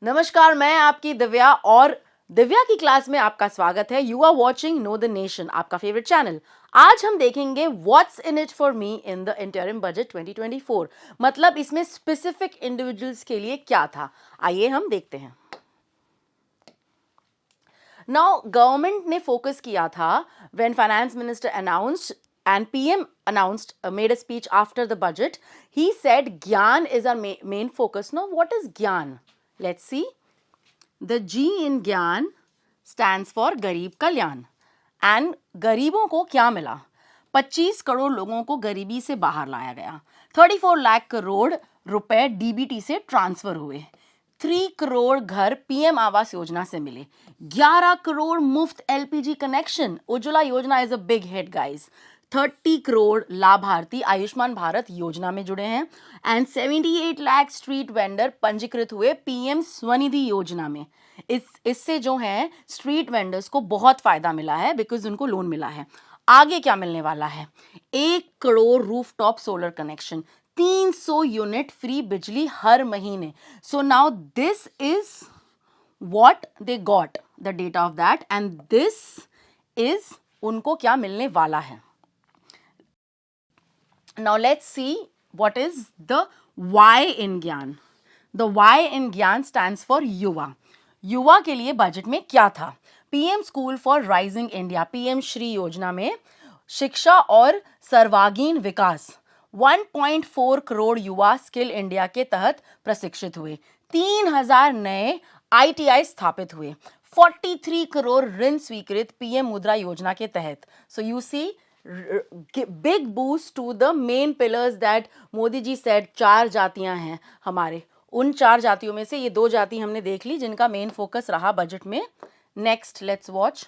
नमस्कार, मैं आपकी दिव्या और दिव्या की क्लास में आपका स्वागत है। You are watching Know the Nation, आपका फेवरेट चैनल। आज हम देखेंगे what's in it for me in the interim budget 2024। मतलब इसमें स्पेसिफिक इंडिविजुअल्स के लिए क्या था, आइए हम देखते हैं। नाउ गवर्नमेंट ने फोकस किया था when finance minister announced and PM announced made a speech after the budget. He said Gyan is our main focus. Now what is Gyan? Let's see. The G in Gyan stands for गरीब कल्याण and गरीबों को क्या मिला? 25 करोड़ लोगों को गरीबी से बाहर लाया गया। 34 लाख करोड़ रुपए डीबीटी से ट्रांसफर हुए। 3 करोड़ घर पीएम आवास योजना से मिले। 11 करोड़ मुफ्त LPG connection. Ujjwala Yojana is a big hit guys. 30 crore लाभार्थी आयुष्मान भारत योजना में जुड़े हैं एंड 78 लाख स्ट्रीट वेंडर पंजीकृत हुए पीएम स्वनिधि योजना में। इससे जो है स्ट्रीट वेंडर्स को बहुत फायदा मिला है बिकॉज उनको लोन मिला है। आगे क्या मिलने वाला है? 1 crore rooftop solar connection, 300 unit free बिजली हर महीने। So now this is what they got the data of that and this is उनको क्या मिलने वाला है। Now let's see what is the Y in Gyan. The Y in Gyan stands for युवा। युवा के लिए बजट में क्या था? PM school for rising India, PM Shri योजना में शिक्षा और सर्वांगीण विकास। 1.4 करोड़ युवा स्किल इंडिया के तहत प्रशिक्षित हुए। 3000 नए आईटीआई स्थापित हुए। 43 करोड़ ऋण स्वीकृत पीएम मुद्रा योजना के तहत। So you see big boost to the main pillars that Modi ji said 4 जातियां हैं हमारे। उन 4 जातियों में से ये 2 जाति हमने देख ली जिनका मेन फोकस रहा बजट में। Next let's watch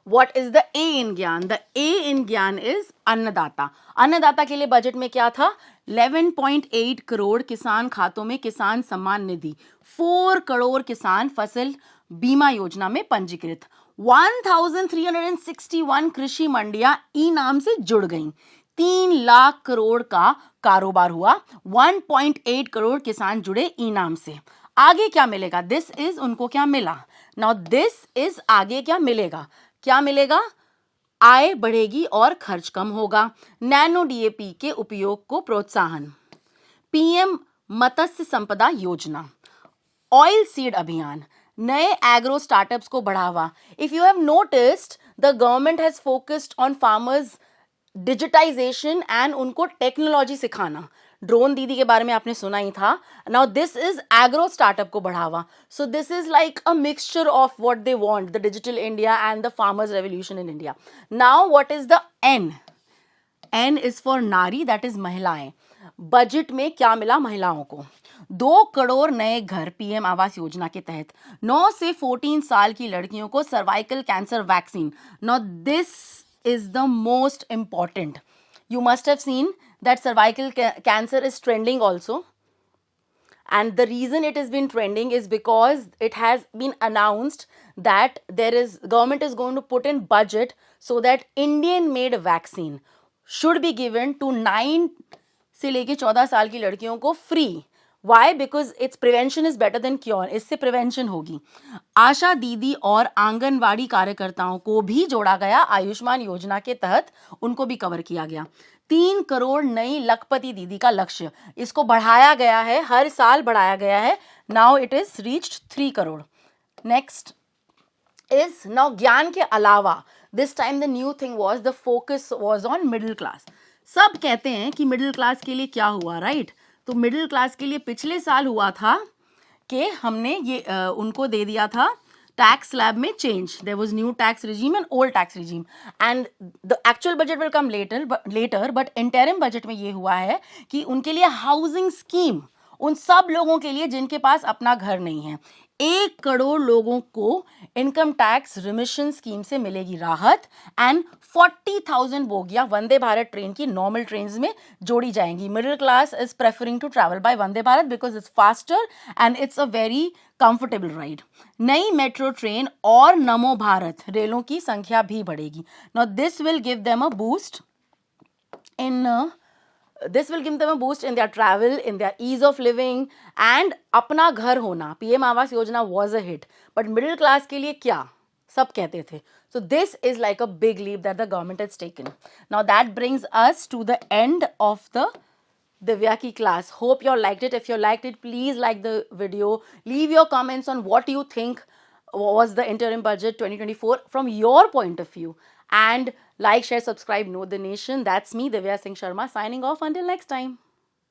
what is the A in ज्ञान। the A in ज्ञान is अन्नदाता। अन्नदाता के लिए बजट में क्या था? 11.8 करोड़ किसान खातों में किसान सम्मान निधि। 4 करोड़ किसान फसल बीमा योजना में पंजीकृत। 1361 कृषि मंडियां ई नाम से जुड़ गईं। 3 लाख करोड़ का कारोबार हुआ। 1.8 करोड़ किसान जुड़े ई नाम से। आगे क्या मिलेगा? दिस इज उनको क्या मिला? नाउ दिस इज आगे क्या मिलेगा? क्या मिलेगा? आय बढ़ेगी और खर्च कम होगा। नैनो डीएपी के उपयोग को प्रोत्साहन। पीएम मत्स्य संपदा योजना। ऑयल सीड अभियान। नए एग्रो स्टार्टअप्स को बढ़ावा। If you have noticed the government has focused on farmers digitization and उनको टेक्नोलॉजी सिखाना। ड्रोन दीदी के बारे में आपने सुना ही था। Now this is agro startup को बढ़ावा। So this is like a mixture of what they want, the digital India and the farmers revolution in India. Now what is the N? N is for nari, that is महिलाएं। Budget में क्या मिला महिलाओं को? 2 करोड़ नए घर पीएम आवास योजना के तहत। 9 से 14 साल की लड़कियों को cervical cancer vaccine. Now this is the most important. You must have seen that cervical cancer is trending also, and the reason it has been trending is because it has been announced that government is going to put in budget so that Indian made vaccine should be given to 9 से लेके 14 साल की लड़कियों को free. Why? Because its prevention is better than cure. इससे prevention होगी। आशा दीदी और आंगनवाड़ी कार्यकर्ताओं को भी जोड़ा गया आयुष्मान योजना के तहत, उनको भी कवर किया गया। 3 करोड़ नई लखपति दीदी का लक्ष्य, इसको बढ़ाया गया है, हर साल बढ़ाया गया है। Now it is reached 3 crore. Next is now ज्ञान के अलावा this time the new thing was the focus was on middle class. सब कहते हैं कि मिडिल क्लास के लिए क्या हुआ, राइट? तो मिडिल क्लास के लिए पिछले साल हुआ था कि हमने ये उनको दे दिया था टैक्स स्लैब में change. There was new tax regime and old tax regime and the actual budget will come later but interim budget में ये हुआ है कि उनके लिए हाउसिंग स्कीम, उन सब लोगों के लिए जिनके पास अपना घर नहीं है, 1 करोड़ लोगों को इनकम टैक्स रिमिशन स्कीम से मिलेगी राहत एंड 40,000 बोगियां वंदे भारत ट्रेन की नॉर्मल ट्रेन में जोड़ी जाएंगी। Middle class is preferring to travel by Vande Bharat because it's faster and it's a very comfortable ride. नई मेट्रो ट्रेन और नमो भारत रेलों की संख्या भी बढ़ेगी। Now this will give them a boost in this will give them a boost in their travel, in their ease of living, and अपना घर होना. PM Awas Yojana was a hit, but middle class के लिए क्या सब कहते थे. So this is like a big leap that the government has taken. Now that brings us to the end of the Divya ki class. Hope you all liked it. If you liked it, please like the video. Leave your comments on what you think was the interim budget 2024 from your point of view. And like, share, subscribe, know the nation. That's me, Divya Singh Sharma, signing off until next time.